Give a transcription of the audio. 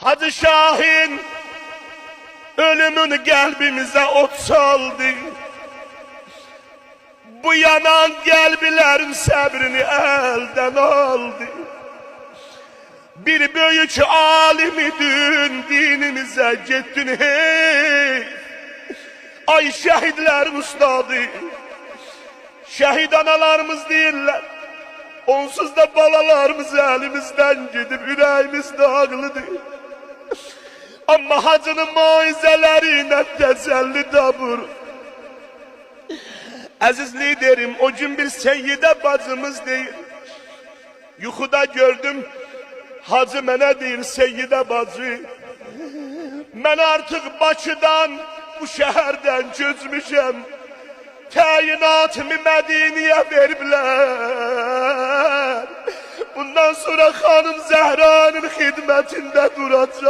Hacı Şahin ölümün kalbimize ot saldı. Bu yanan kalbilerin sabrini elden aldı. Bir büyük alimidin dinimize gittin hey. Ay şehitlerin ustadı. Şehit analarımız değiller. Onsuz da balalarımız elimizden gidip yüreğimiz dağılıdır. Ama hacının maizelerine teselli tabur. Aziz liderim, o gün bir seyyide bacımız değil. Yuxuda gördüm, hacı mənə deyir seyyide bacı. Ben artık Bakıdan, bu şehirden çözmüşəm. Təyinatımı Mədiniyə veriblər. Bundan sonra Xanım Zəhranın xidmətində duracaq.